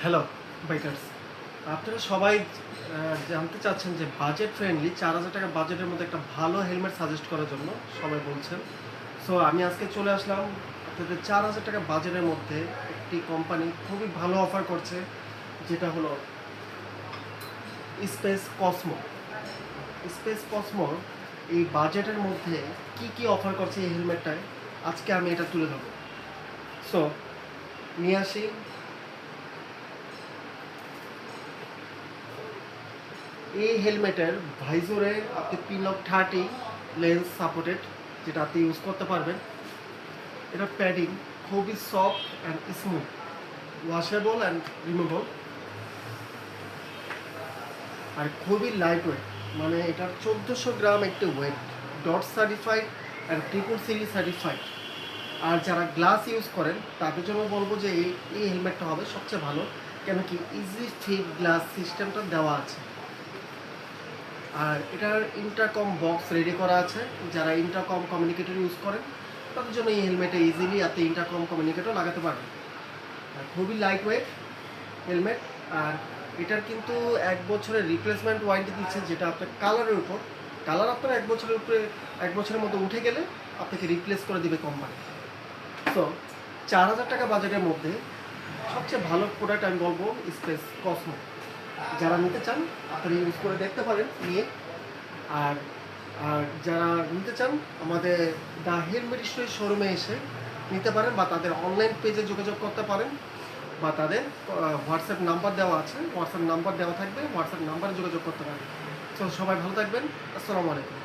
Hello bikers, আপনারা সবাই জানতে চাচ্ছেন যে বাজেট ফ্রেন্ডলি 4,000 টাকা বাজেটের মধ্যে একটা ভালো হেলমেট সাজেস্ট করার জন্য সবাই বলছেন। সো আমি আজকে চলে আসলাম আপনাদের 4,000 টাকা বাজেটের মধ্যে একটি কোম্পানি খুবই ভালো অফার করছে, যেটা হলো স্পেস কসমো। স্পেস কসমো এই বাজেটের মধ্যে কি কি অফার করছে এই হেলমেটটায়, আজকে আমি এটা তুলে ধরবো। সো নিয়ে আসি। এই হেলমেটের ভাইজরে আপনি P30 লেন্স সাপোর্টেড, যেটা আপনি ইউজ করতে পারবেন। এটা প্যাডিং খুবই soft and smooth, washable and removable, আর খুবই লাইট ওয়েট। মানে এটার 1400 গ্রাম একটি weight, dot certified and triple series certified. আর যারা গ্লাস ইউজ করেন তাদের জন্য বলবো যে এই হেলমেটটা হবে সবচেয়ে ভালো, কেন কি ইজি ফিট গ্লাস সিস্টেমটা দেওয়া আছে। আর এটার ইন্টারকম বক্স রেডি করা আছে, যারা ইন্টারকম কমিউনিকেটর ইউজ করেন তাদের জন্য এই হেলমেটে ইজিলি আপনি ইন্টারকম কমিউনিকেটর লাগাতে পারবেন। আর খুবই লাইট ওয়েট হেলমেট। আর এটার কিন্তু 1 বছরের রিপ্লেসমেন্ট ওয়ারেন্টি দিচ্ছে, যেটা আপনার কালারের উপর। কালার আপনার 1 বছরের উপরে 1 বছরের মধ্যে উঠে গেলে আপনাকে রিপ্লেস করে দিবে কোম্পানি। তো 4,000 টাকা বাজেটের মধ্যে সবচেয়ে ভালো প্রোডাক্ট আমি বলবো স্পেস কসমো। যারা নিতে চান আপনারা ইউজ করে দেখতে পারেন নিয়ে। আর আর যারা নিতে চান আমাদের দ্য হেলমেট স্টোর শোরুমে এসে নিতে পারেন, বা তাদের অনলাইন পেজে যোগাযোগ করতে পারেন, বা তাদের হোয়াটসঅ্যাপ নাম্বার দেওয়া আছে, হোয়াটসঅ্যাপ নাম্বার দেওয়া থাকবে, হোয়াটসঅ্যাপ নাম্বারে যোগাযোগ করতে পারেন। তো সবাই ভালো থাকবেন। আসসালামু আলাইকুম।